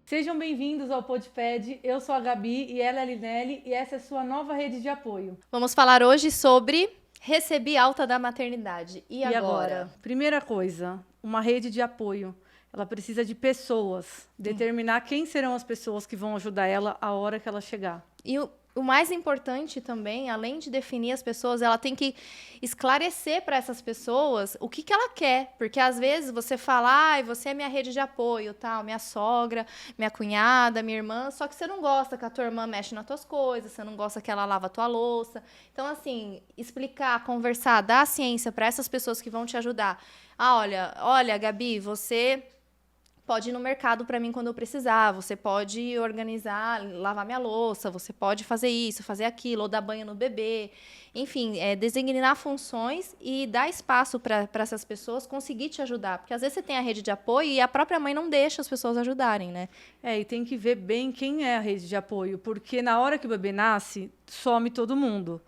Sejam bem-vindos ao Podpad. Eu sou a Gabi e ela é a Linelli e essa é a sua nova rede de apoio. Vamos falar hoje sobre recebi alta da maternidade. E agora? Primeira coisa, uma rede de apoio. Ela precisa de pessoas, determinar quem serão as pessoas que vão ajudar ela a hora que ela chegar. E o mais importante também, além de definir as pessoas, ela tem que esclarecer para essas pessoas o que ela quer. Porque às vezes você fala, você é minha rede de apoio, tal, minha sogra, minha cunhada, minha irmã, só que você não gosta que a tua irmã mexe nas tuas coisas, você não gosta que ela lava a tua louça. Então, assim, explicar, conversar, dar a ciência para essas pessoas que vão te ajudar. Olha, Gabi, você pode ir no mercado para mim quando eu precisar, você pode organizar, lavar minha louça, você pode fazer isso, fazer aquilo, ou dar banho no bebê. Enfim, designar funções e dar espaço para essas pessoas conseguir te ajudar. Porque às vezes você tem a rede de apoio e a própria mãe não deixa as pessoas ajudarem, né? E tem que ver bem quem é a rede de apoio, porque na hora que o bebê nasce, some todo mundo.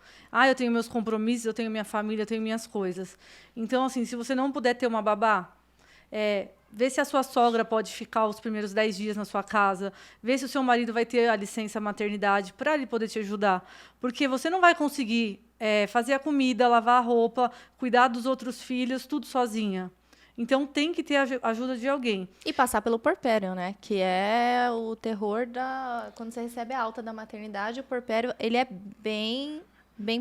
Eu tenho meus compromissos, eu tenho minha família, eu tenho minhas coisas. Então, assim, se você não puder ter uma babá, vê se a sua sogra pode ficar os primeiros 10 dias na sua casa. Vê se o seu marido vai ter a licença maternidade para ele poder te ajudar. Porque você não vai conseguir fazer a comida, lavar a roupa, cuidar dos outros filhos, tudo sozinha. Então, tem que ter a ajuda de alguém. E passar pelo porpério, né? Que é o terror quando você recebe a alta da maternidade, o porpério, ele é bem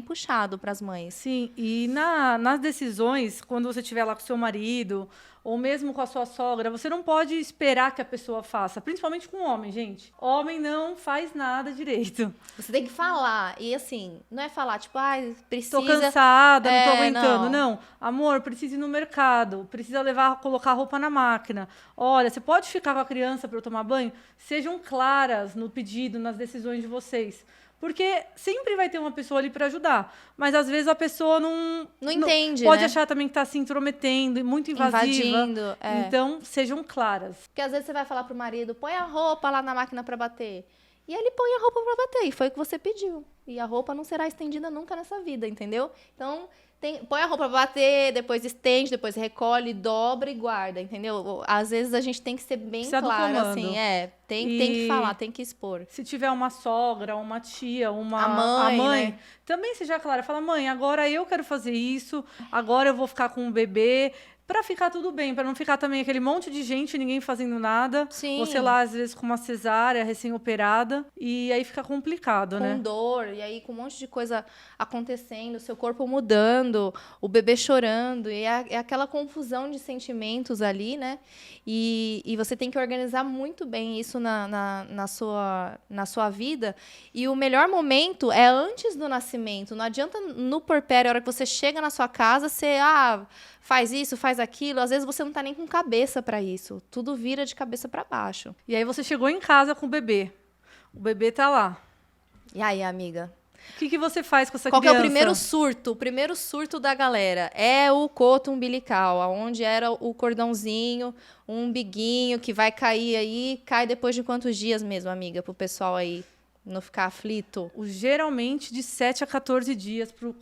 puxado para as mães. Sim, e nas decisões, quando você estiver lá com seu marido, ou mesmo com a sua sogra, você não pode esperar que a pessoa faça, principalmente com homem, gente. Homem não faz nada direito. Você tem que falar, e assim, não é falar, tipo, precisa... Tô cansada, não tô aguentando. Não, amor, precisa ir no mercado, precisa colocar a roupa na máquina. Olha, você pode ficar com a criança para eu tomar banho? Sejam claras no pedido, nas decisões de vocês. Porque sempre vai ter uma pessoa ali para ajudar. Mas às vezes a pessoa não entende, pode né? achar também que está se intrometendo, muito invasiva. Invadindo, Então, sejam claras. Porque às vezes você vai falar pro marido, põe a roupa lá na máquina para bater. E ele põe a roupa para bater. E foi o que você pediu. E a roupa não será estendida nunca nessa vida, entendeu? Então, põe a roupa pra bater, depois estende, depois recolhe, dobra e guarda, entendeu? Às vezes a gente tem que ser bem clara, assim, tem que falar, tem que expor. Se tiver uma sogra, uma tia, a mãe, né? Também seja clara. Fala, mãe, agora eu quero fazer isso, agora eu vou ficar com o bebê. Pra ficar tudo bem, pra não ficar também aquele monte de gente, ninguém fazendo nada. Sim. Você lá, às vezes, com uma cesárea recém-operada. E aí fica complicado, né? Com dor, e aí com um monte de coisa acontecendo, seu corpo mudando, o bebê chorando. E é aquela confusão de sentimentos ali, né? E você tem que organizar muito bem isso na sua vida. E o melhor momento é antes do nascimento. Não adianta no porpério, a hora que você chega na sua casa, você... faz isso, faz aquilo. Às vezes você não tá nem com cabeça para isso. Tudo vira de cabeça para baixo. E aí você chegou em casa com o bebê. O bebê tá lá. E aí, amiga? O que você faz com essa criança? Qual que é o primeiro surto? O primeiro surto da galera é o coto umbilical, onde era o cordãozinho, um umbiguinho que vai cair aí. Cai depois de quantos dias mesmo, amiga? Pro pessoal aí não ficar aflito? Geralmente de 7 a 14 dias pro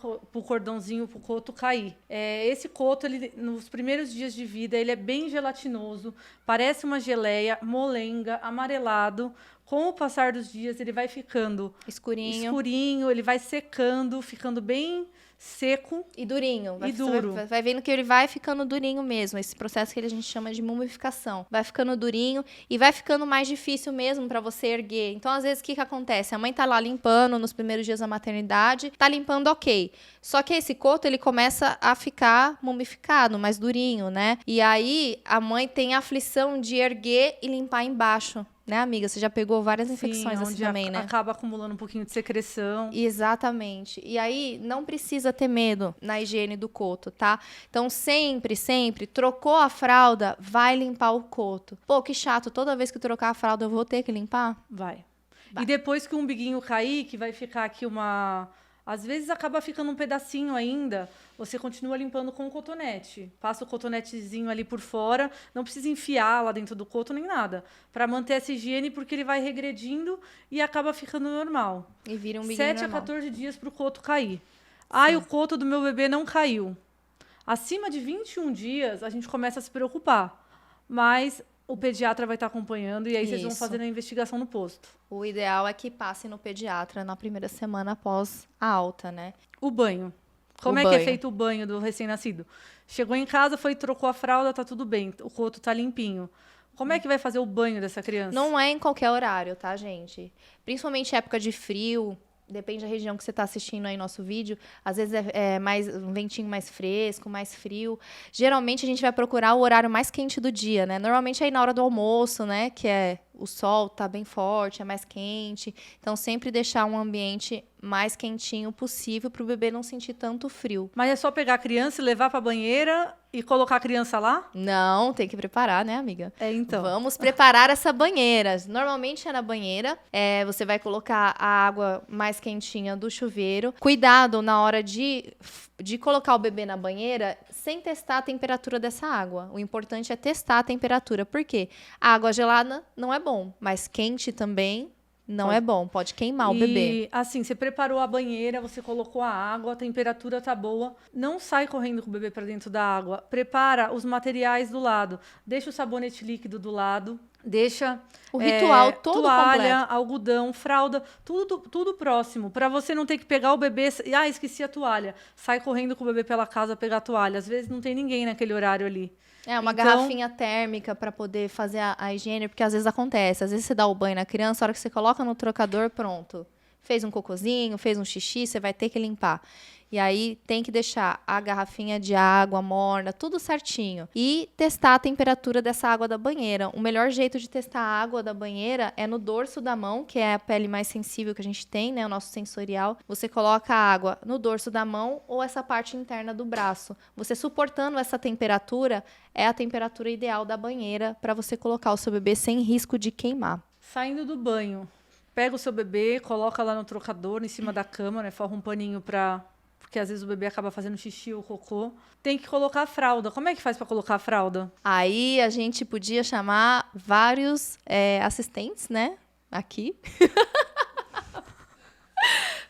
cordãozinho, pro coto cair. Esse coto, ele, nos primeiros dias de vida, ele é bem gelatinoso, parece uma geleia, molenga, amarelado. Com o passar dos dias, ele vai ficando escurinho, ele vai secando, ficando bem seco e durinho. E duro. Vai vendo que ele vai ficando durinho mesmo. Esse processo que a gente chama de mumificação. Vai ficando durinho e vai ficando mais difícil mesmo para você erguer. Então, às vezes, o que acontece? A mãe tá lá limpando nos primeiros dias da maternidade, tá limpando ok. Só que esse coto, ele começa a ficar mumificado, mais durinho, né? E aí, a mãe tem a aflição de erguer e limpar embaixo. Né, amiga? Você já pegou várias infecções assim também, né? Acaba acumulando um pouquinho de secreção. Exatamente. E aí, não precisa ter medo na higiene do coto, tá? Então, sempre, trocou a fralda, vai limpar o coto. Pô, que chato, toda vez que trocar a fralda eu vou ter que limpar? Vai. E depois que o umbiguinho cair, que vai ficar aqui uma... Às vezes acaba ficando um pedacinho ainda, você continua limpando com o cotonete. Passa o cotonetezinho ali por fora, não precisa enfiar lá dentro do coto nem nada, para manter essa higiene, porque ele vai regredindo e acaba ficando normal. E vira um umbiguinho 7 normal. a 14 dias para o coto cair. O coto do meu bebê não caiu. Acima de 21 dias, a gente começa a se preocupar. Mas o pediatra vai estar acompanhando e aí vocês vão Isso. fazendo a investigação no posto. O ideal é que passe no pediatra na primeira semana após a alta, né? O banho. Como O é que é banho. feito o banho do recém-nascido? Chegou em casa, trocou a fralda, tá tudo bem, o coto tá limpinho. Como é que vai fazer o banho dessa criança? Não é em qualquer horário, tá, gente? Principalmente época de frio, depende da região que você está assistindo aí nosso vídeo. Às vezes é mais um ventinho mais fresco, mais frio. Geralmente a gente vai procurar o horário mais quente do dia, né? Normalmente é aí na hora do almoço, né? Que é o sol tá bem forte, é mais quente. Então sempre deixar um ambiente mais quentinho possível para o bebê não sentir tanto frio. Mas é só pegar a criança e levar pra banheira e colocar a criança lá? Não, tem que preparar, né, amiga? É, então. Vamos preparar essa banheira. Normalmente é na banheira. Você vai colocar a água mais quentinha do chuveiro. Cuidado na hora de colocar o bebê na banheira sem testar a temperatura dessa água. O importante é testar a temperatura. Por quê? A água gelada não é bom, mas quente também não é bom. Pode queimar o bebê. E assim, você preparou a banheira, você colocou a água, a temperatura tá boa. Não sai correndo com o bebê para dentro da água. Prepara os materiais do lado. Deixa o sabonete líquido do lado. Deixa O ritual todo toalha, completo. algodão, fralda, tudo próximo, para você não ter que pegar o bebê e esqueci a toalha. Sai correndo com o bebê pela casa pegar a toalha. Às vezes não tem ninguém naquele horário ali. Uma Então- garrafinha térmica para poder fazer a higiene, porque às vezes acontece. Às vezes você dá o banho na criança, a hora que você coloca no trocador, pronto. Fez um cocôzinho, fez um xixi, você vai ter que limpar. E aí tem que deixar a garrafinha de água morna, tudo certinho. E testar a temperatura dessa água da banheira. O melhor jeito de testar a água da banheira é no dorso da mão, que é a pele mais sensível que a gente tem, né? O nosso sensorial. Você coloca a água no dorso da mão ou essa parte interna do braço. Você suportando essa temperatura é a temperatura ideal da banheira para você colocar o seu bebê sem risco de queimar. Saindo do banho, pega o seu bebê, coloca lá no trocador, em cima da cama, né? Forra um paninho porque às vezes o bebê acaba fazendo xixi ou cocô. Tem que colocar a fralda. Como é que faz para colocar a fralda? Aí a gente podia chamar vários assistentes, né? Aqui.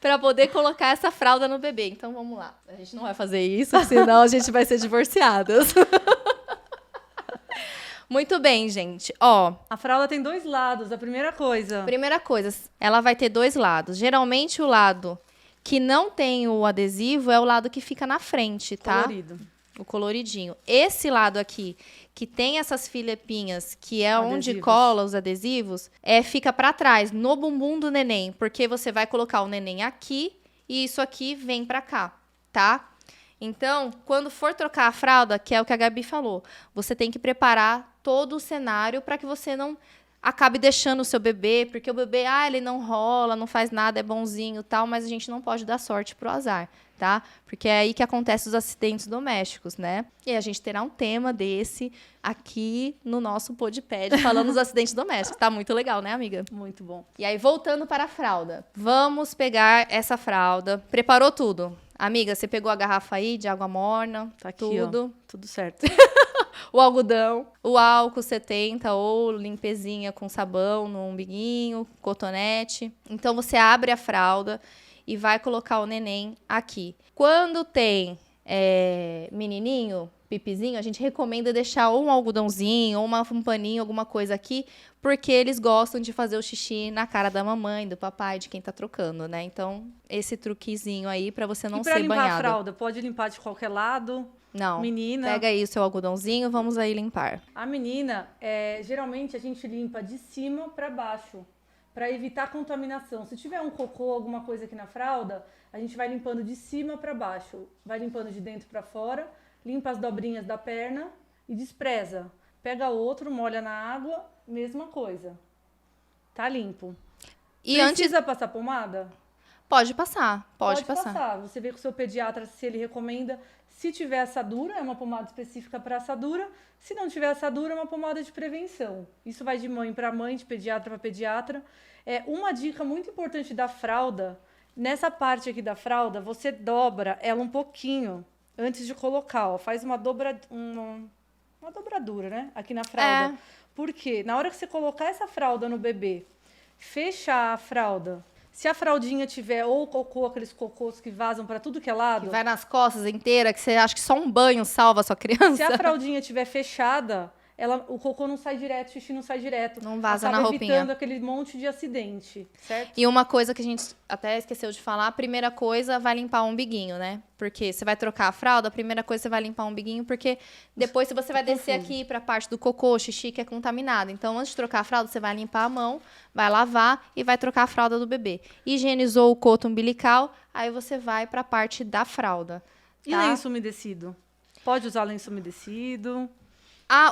Para poder colocar essa fralda no bebê. Então vamos lá. A gente não vai fazer isso, senão a gente vai ser divorciadas. Muito bem, gente. A fralda tem 2 lados, a primeira coisa. Primeira coisa, ela vai ter 2 lados. Geralmente o lado que não tem o adesivo é o lado que fica na frente, tá? Colorido. O coloridinho. Esse lado aqui, que tem essas filepinhas, que é onde Adesivos. cola os adesivos, fica pra trás, no bumbum do neném, porque você vai colocar o neném aqui e isso aqui vem pra cá, tá? Então, quando for trocar a fralda, que é o que a Gabi falou, você tem que preparar todo o cenário para que você não acabe deixando o seu bebê, porque o bebê, ele não rola, não faz nada, é bonzinho e tal, mas a gente não pode dar sorte pro azar, tá? Porque é aí que acontecem os acidentes domésticos, né? E a gente terá um tema desse aqui no nosso Podpad, falando dos acidentes domésticos. Tá muito legal, né, amiga? Muito bom. E aí, voltando para a fralda. Vamos pegar essa fralda. Preparou tudo. Amiga, você pegou a garrafa aí de água morna, Tá aqui, tudo. ó. Tudo certo. O algodão, o álcool 70 ou limpezinha com sabão no umbiguinho, cotonete. Então, você abre a fralda e vai colocar o neném aqui. Quando tem menininho, pipizinho, a gente recomenda deixar ou um algodãozinho, ou um paninho, alguma coisa aqui, porque eles gostam de fazer o xixi na cara da mamãe, do papai, de quem tá trocando, né? Então, esse truquezinho aí pra você não E pra ser limpar banhado. a fralda, pode limpar de qualquer lado. Não. Menina. Pega aí o seu algodãozinho, vamos aí limpar. A menina, geralmente a gente limpa de cima para baixo, para evitar contaminação. Se tiver um cocô, alguma coisa aqui na fralda, a gente vai limpando de cima para baixo. Vai limpando de dentro para fora, limpa as dobrinhas da perna e despreza. Pega outro, molha na água, mesma coisa. Tá limpo. E Precisa passar pomada? Pode passar, pode passar. Você vê com o seu pediatra se ele recomenda. Se tiver assadura, é uma pomada específica para assadura. Se não tiver assadura, é uma pomada de prevenção. Isso vai de mãe para mãe, de pediatra para pediatra. Uma dica muito importante da fralda, nessa parte aqui da fralda, você dobra ela um pouquinho antes de colocar. Ó, faz uma dobradura, né? Aqui na fralda. Porque na hora que você colocar essa fralda no bebê, fechar a fralda. Se a fraldinha tiver ou cocô, aqueles cocôs que vazam para tudo que é lado. Que vai nas costas inteira, que você acha que só um banho salva a sua criança. Se a fraldinha estiver fechada, o cocô não sai direto, o xixi não sai direto. Não vaza acaba na roupinha. evitando aquele monte de acidente, certo? E uma coisa que a gente até esqueceu de falar, a primeira coisa vai limpar o umbiguinho, né? Porque você vai trocar a fralda, a primeira coisa você vai limpar o umbiguinho, porque depois você vai descer aqui pra parte do cocô, xixi, que é contaminado. Então, antes de trocar a fralda, você vai limpar a mão, vai lavar e vai trocar a fralda do bebê. Higienizou o coto umbilical, aí você vai pra parte da fralda. E Tá? lenço umedecido? Pode usar lenço umedecido?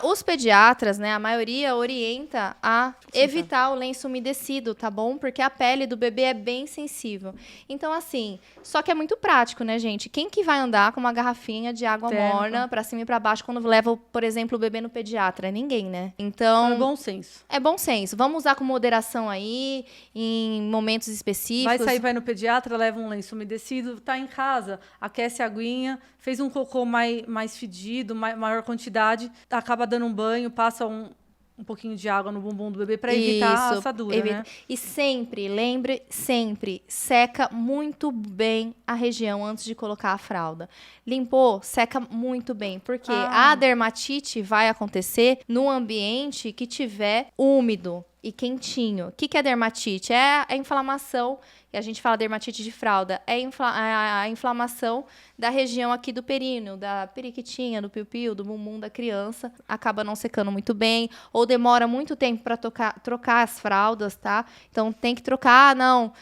Os pediatras, né, a maioria orienta a evitar o lenço umedecido, tá bom? Porque a pele do bebê é bem sensível. Então, assim, só que é muito prático, né, gente? Quem que vai andar com uma garrafinha de água morna pra cima e pra baixo quando leva, por exemplo, o bebê no pediatra? Ninguém, né? Então, É bom senso. é bom senso. Vamos usar com moderação aí, em momentos específicos. Vai no pediatra, leva um lenço umedecido, tá em casa, aquece a aguinha, fez um cocô mais fedido, maior quantidade, acaba dando um banho, passa um pouquinho de água no bumbum do bebê para evitar a assadura, né? E sempre, lembre, sempre, seca muito bem a região antes de colocar a fralda. Limpou, seca muito bem, porque a dermatite vai acontecer no ambiente que tiver úmido e quentinho. O que é dermatite? É a inflamação, e a gente fala dermatite de fralda, é a inflamação da região aqui do períneo, da periquitinha, do piu-piu, do bumbum da criança. Acaba não secando muito bem, ou demora muito tempo para trocar as fraldas, tá? Então, tem que trocar. Não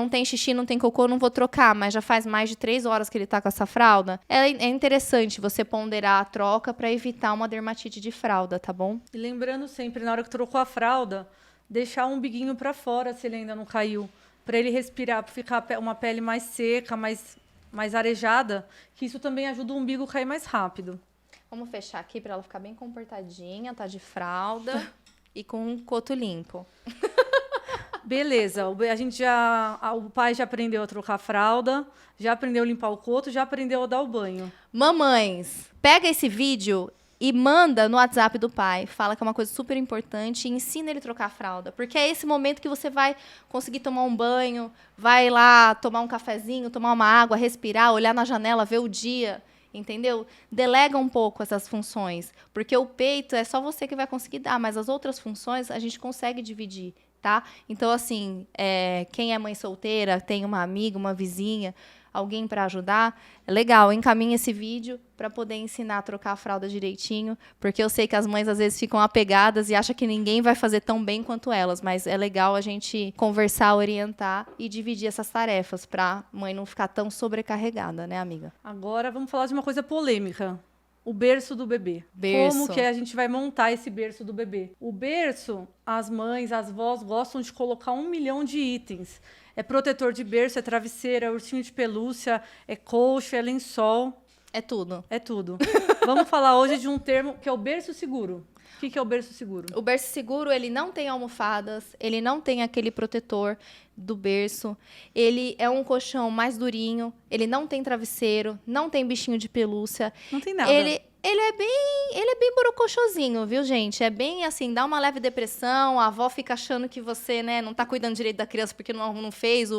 tem xixi, não tem cocô, não vou trocar, mas já faz mais de 3 horas que ele tá com essa fralda. É interessante você ponderar a troca para evitar uma dermatite de fralda, tá bom? E lembrando sempre, na hora que trocou a fralda, deixar o umbiguinho para fora, se ele ainda não caiu, para ele respirar, para ficar uma pele mais seca, mais arejada, que isso também ajuda o umbigo a cair mais rápido. Vamos fechar aqui para ela ficar bem comportadinha, tá de fralda e com um coto limpo. Beleza, o pai já aprendeu a trocar a fralda, já aprendeu a limpar o coto, já aprendeu a dar o banho. Mamães, pega esse vídeo e manda no WhatsApp do pai. Fala que é uma coisa super importante e ensina ele a trocar a fralda. Porque é esse momento que você vai conseguir tomar um banho, vai lá tomar um cafezinho, tomar uma água, respirar, olhar na janela, ver o dia, entendeu? Delega um pouco essas funções. Porque o peito é só você que vai conseguir dar, mas as outras funções a gente consegue dividir, tá? Então, assim, quem é mãe solteira, tem uma amiga, uma vizinha, alguém para ajudar, é legal, encaminha esse vídeo para poder ensinar a trocar a fralda direitinho, porque eu sei que as mães às vezes ficam apegadas e acham que ninguém vai fazer tão bem quanto elas, mas é legal a gente conversar, orientar e dividir essas tarefas para a mãe não ficar tão sobrecarregada, né, amiga? Agora vamos falar de uma coisa polêmica. O berço do bebê. Berço. Como que a gente vai montar esse berço do bebê? O berço, as mães, as vós gostam de colocar 1 milhão de itens. É protetor de berço, é travesseiro, é ursinho de pelúcia, é colcha, é lençol. É tudo. É tudo. Vamos falar hoje de um termo que é o berço seguro. O que é o berço seguro? O berço seguro, ele não tem almofadas, ele não tem aquele protetor do berço, ele é um colchão mais durinho, ele não tem travesseiro, não tem bichinho de pelúcia. Não tem nada. Ele é bem borocochosinho, viu, gente? É bem assim, dá uma leve depressão, a avó fica achando que você, né, não tá cuidando direito da criança porque não fez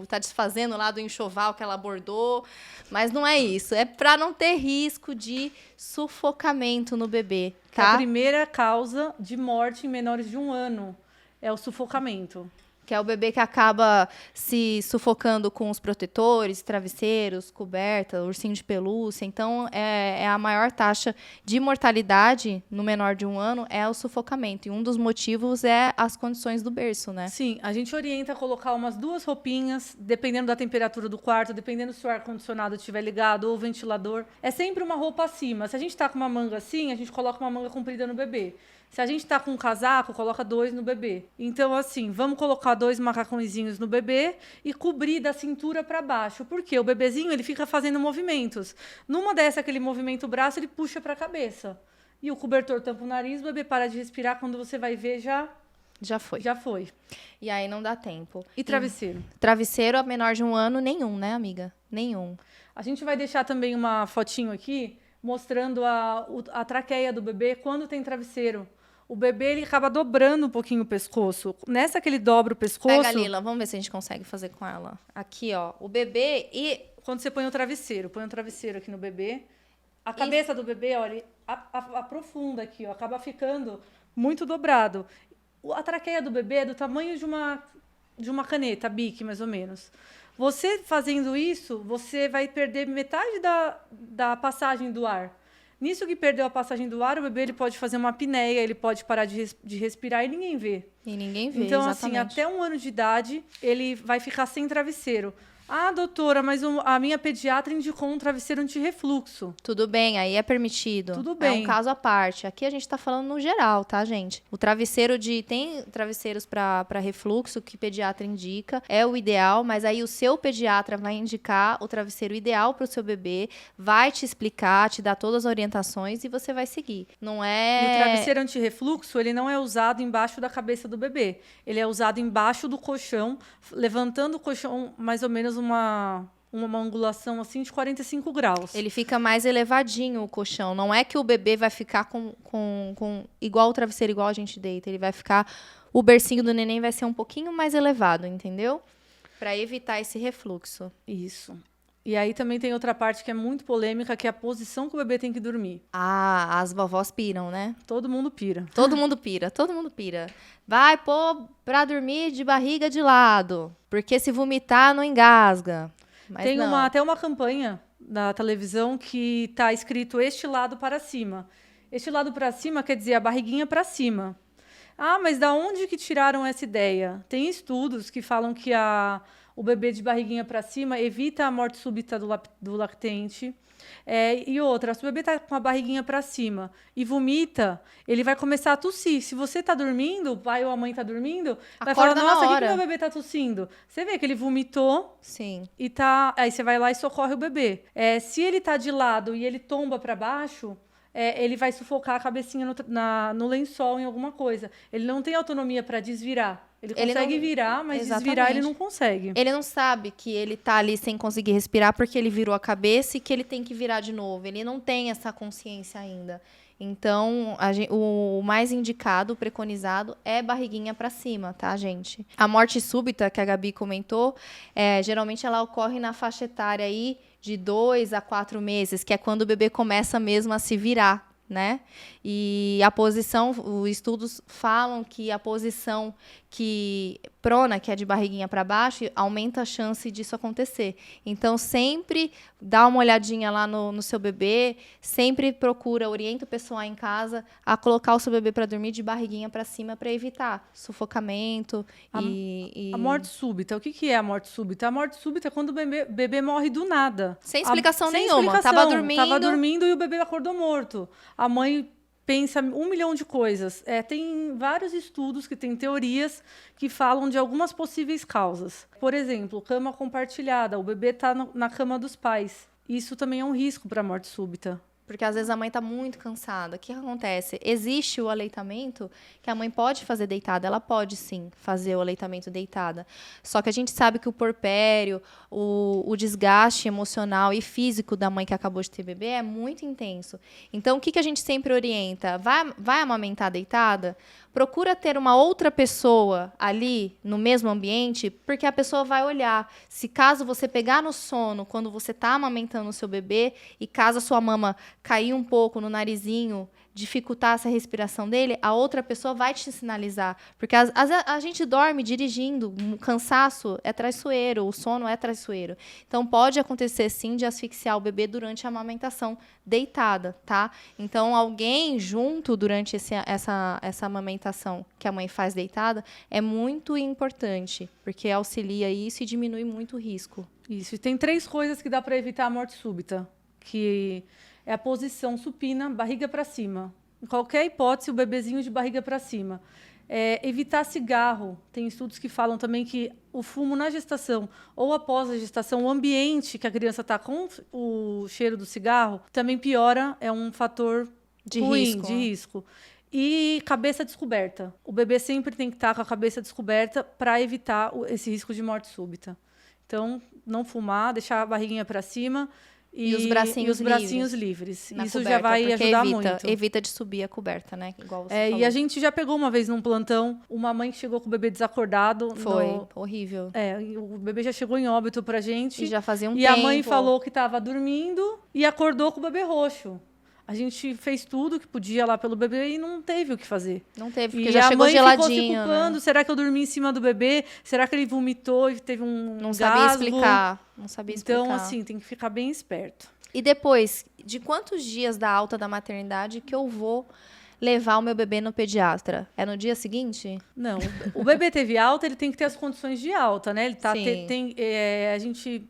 tá desfazendo lá do enxoval que ela bordou, mas não é isso, é para não ter risco de sufocamento no bebê, tá? A primeira causa de morte em menores de 1 ano é o sufocamento. Que é o bebê que acaba se sufocando com os protetores, travesseiros, coberta, ursinho de pelúcia. Então, é a maior taxa de mortalidade no menor de 1 ano é o sufocamento. E um dos motivos é as condições do berço, né? Sim, a gente orienta a colocar umas 2 roupinhas, dependendo da temperatura do quarto, dependendo se o ar-condicionado estiver ligado ou o ventilador. É sempre uma roupa acima. Se a gente tá com uma manga assim, a gente coloca uma manga comprida no bebê. Se a gente tá com um casaco, coloca 2 no bebê. Então, assim, vamos colocar 2 macacõezinhos no bebê e cobrir da cintura para baixo. Porque o bebezinho, ele fica fazendo movimentos. Numa dessa, aquele movimento o braço, ele puxa para a cabeça. E o cobertor tampa o nariz, o bebê para de respirar, quando você vai ver, já foi. Já foi. E aí não dá tempo. E travesseiro? Travesseiro, a menor de 1 ano, nenhum, né, amiga? Nenhum. A gente vai deixar também uma fotinho aqui, mostrando a traqueia do bebê quando tem travesseiro. O bebê, ele acaba dobrando um pouquinho o pescoço. Nessa que ele dobra o pescoço... Pega, Lila, vamos ver se a gente consegue fazer com ela. Aqui, ó, o bebê e... Quando você põe o travesseiro aqui no bebê, a cabeça do bebê, olha, aprofunda aqui, ó, acaba ficando muito dobrado. A traqueia do bebê é do tamanho de uma caneta, Bic, mais ou menos. Você fazendo isso, você vai perder metade da passagem do ar. Nisso que perdeu a passagem do ar, o bebê ele pode fazer uma apneia, ele pode parar de respirar e ninguém vê. E ninguém vê, Então, exatamente. assim, até 1 ano de idade, ele vai ficar sem travesseiro. Ah, doutora, mas a minha pediatra indicou um travesseiro anti-refluxo. Tudo bem, aí é permitido. Tudo É bem. um caso à parte. Aqui a gente tá falando no geral, tá, gente? O travesseiro tem travesseiros para refluxo que pediatra indica, é o ideal, mas aí o seu pediatra vai indicar o travesseiro ideal para o seu bebê, vai te explicar, te dar todas as orientações e você vai seguir. Não é... E o travesseiro anti-refluxo, ele não é usado embaixo da cabeça do bebê. Ele é usado embaixo do colchão, levantando o colchão mais ou menos uma angulação assim de 45 graus. Ele fica mais elevadinho o colchão. Não é que o bebê vai ficar com igual o travesseiro, igual a gente deita. Ele vai ficar... O bercinho do neném vai ser um pouquinho mais elevado, entendeu? Para evitar esse refluxo. Isso. E aí também tem outra parte que é muito polêmica, que é a posição que o bebê tem que dormir. Ah, as vovós piram, né? Todo mundo pira. Todo mundo pira, todo mundo pira. Vai pôr pra dormir de barriga de lado, porque se vomitar não engasga. Mas Tem não. até uma campanha na televisão que está escrito este lado para cima. Este lado para cima quer dizer a barriguinha para cima. Ah, mas da onde que tiraram essa ideia? Tem estudos que falam que o bebê de barriguinha para cima evita a morte súbita do lactente. E outra, se o bebê está com a barriguinha para cima e vomita, ele vai começar a tossir. Se você está dormindo, o pai ou a mãe está dormindo, vai falar, Acorda na nossa, o que hora. meu bebê está tossindo? Você vê que ele vomitou Sim. e aí você vai lá e socorre o bebê. Se ele está de lado e ele tomba para baixo, ele vai sufocar a cabecinha no lençol, em alguma coisa. Ele não tem autonomia para desvirar. Ele consegue virar, mas Exatamente. desvirar ele não consegue. Ele não sabe que ele tá ali sem conseguir respirar porque ele virou a cabeça e que ele tem que virar de novo. Ele não tem essa consciência ainda. Então, o mais indicado, o preconizado, é barriguinha para cima, tá, gente? A morte súbita, que a Gabi comentou, geralmente ela ocorre na faixa etária aí de 2 a 4 meses, que é quando o bebê começa mesmo a se virar, né? E a posição, os estudos falam que a posição prona, que é de barriguinha para baixo, aumenta a chance disso acontecer. Então, sempre dá uma olhadinha lá no seu bebê, sempre orienta o pessoal em casa a colocar o seu bebê para dormir de barriguinha para cima para evitar sufocamento A morte súbita. O que é a morte súbita? A morte súbita é quando o bebê morre do nada. Sem explicação sem nenhuma. explicação. Tava dormindo e o bebê acordou morto. A mãe pensa 1 milhão de coisas. Tem vários estudos que têm teorias que falam de algumas possíveis causas. Por exemplo, cama compartilhada. O bebê está na cama dos pais. Isso também é um risco para a morte súbita. Porque às vezes a mãe está muito cansada. O que acontece? Existe o aleitamento que a mãe pode fazer deitada. Ela pode, sim, fazer o aleitamento deitada. Só que a gente sabe que o porpério, o desgaste emocional e físico da mãe que acabou de ter bebê é muito intenso. Então, o que a gente sempre orienta? Vai amamentar deitada? Procura ter uma outra pessoa ali no mesmo ambiente, porque a pessoa vai olhar. Se caso você pegar no sono quando você está amamentando o seu bebê e caso a sua mama cair um pouco no narizinho, dificultar essa respiração dele, a outra pessoa vai te sinalizar. Porque a gente dorme dirigindo, cansaço é traiçoeiro, o sono é traiçoeiro. Então, pode acontecer, sim, de asfixiar o bebê durante a amamentação deitada, tá? Então, alguém junto durante essa amamentação que a mãe faz deitada é muito importante, porque auxilia isso e diminui muito o risco. Isso. E tem 3 coisas que dá para evitar a morte súbita, que é a posição supina, barriga para cima. Em qualquer hipótese, o bebezinho de barriga para cima. Evitar cigarro. Tem estudos que falam também que o fumo na gestação ou após a gestação, o ambiente que a criança está com o cheiro do cigarro, também piora, é um fator de risco. E cabeça descoberta. O bebê sempre tem que estar com a cabeça descoberta para evitar esse risco de morte súbita. Então, não fumar, deixar a barriguinha para cima. E os bracinhos livres. Isso coberta, já vai ajudar muito. Evita de subir a coberta, né? Igual você falou. E a gente já pegou uma vez num plantão uma mãe que chegou com o bebê desacordado. Foi horrível. O bebê já chegou em óbito pra gente. E já fazia um tempo. E a mãe falou que estava dormindo e acordou com o bebê roxo. A gente fez tudo que podia lá pelo bebê e não teve o que fazer. Não teve, porque E já a chegou mãe geladinho, ficou se culpando. né? Será que eu dormi em cima do bebê? Será que ele vomitou e teve um Não sabia gasgo? explicar. Não sabia explicar. Então, assim, tem que ficar bem esperto. E depois, de quantos dias da alta da maternidade que eu vou levar o meu bebê no pediatra? É no dia seguinte? Não, o bebê teve alta, ele tem que ter as condições de alta, né? Ele tá, Sim. a gente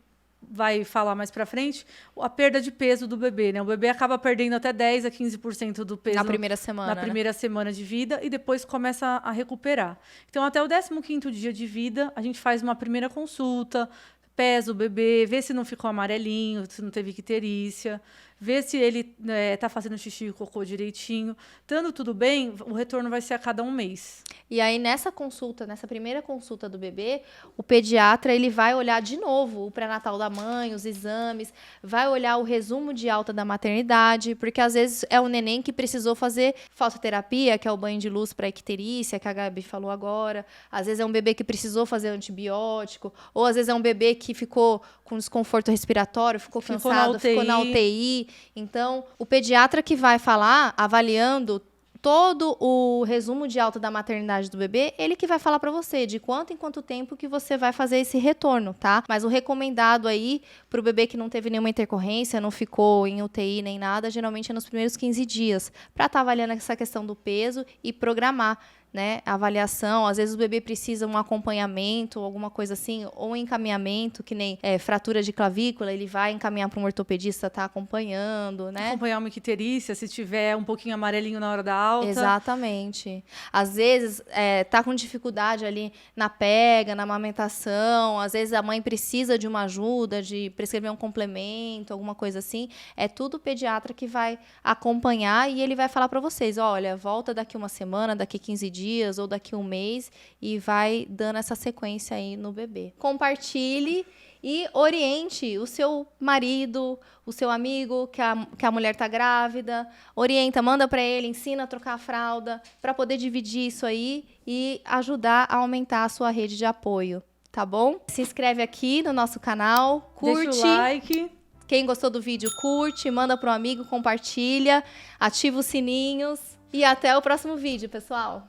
vai falar mais pra frente, a perda de peso do bebê, né? O bebê acaba perdendo até 10 a 15% do peso Na primeira semana, na primeira semana de vida e depois começa a recuperar. Então, até o 15º dia de vida, a gente faz uma primeira consulta, pesa o bebê, vê se não ficou amarelinho, se não teve icterícia, vê se ele tá fazendo xixi e cocô direitinho. Estando tudo bem, o retorno vai ser a cada 1 mês. E aí, nessa consulta, nessa primeira consulta do bebê, o pediatra ele vai olhar de novo o pré-natal da mãe, os exames, vai olhar o resumo de alta da maternidade, porque às vezes é um neném que precisou fazer fossoterapia, que é o banho de luz para icterícia, que a Gabi falou agora. Às vezes é um bebê que precisou fazer antibiótico, ou às vezes é um bebê que ficou com desconforto respiratório, ficou cansado, ficou na UTI. Então, o pediatra que vai falar, avaliando todo o resumo de alta da maternidade do bebê, ele que vai falar para você de quanto em quanto tempo que você vai fazer esse retorno, tá? Mas o recomendado aí pro bebê que não teve nenhuma intercorrência, não ficou em UTI nem nada, geralmente é nos primeiros 15 dias, para estar avaliando essa questão do peso e programar, né, a avaliação. Às vezes o bebê precisa um acompanhamento, alguma coisa assim, ou um encaminhamento, que nem fratura de clavícula, ele vai encaminhar para um ortopedista estar acompanhando, né? Acompanhar uma icterícia, se tiver um pouquinho amarelinho na hora da alta. Exatamente. Às vezes tá com dificuldade ali na pega, na amamentação, às vezes a mãe precisa de uma ajuda, de prescrever um complemento, alguma coisa assim. É tudo o pediatra que vai acompanhar e ele vai falar para vocês, olha, volta daqui 1 semana, daqui 15 dias ou daqui 1 mês e vai dando essa sequência aí no bebê. Compartilhe e oriente o seu marido, o seu amigo, que a mulher está grávida. Orienta, manda para ele, ensina a trocar a fralda, para poder dividir isso aí e ajudar a aumentar a sua rede de apoio, tá bom? Se inscreve aqui no nosso canal, curte. Deixa o like. Quem gostou do vídeo, curte, manda para um amigo, compartilha, ativa os sininhos. E até o próximo vídeo, pessoal!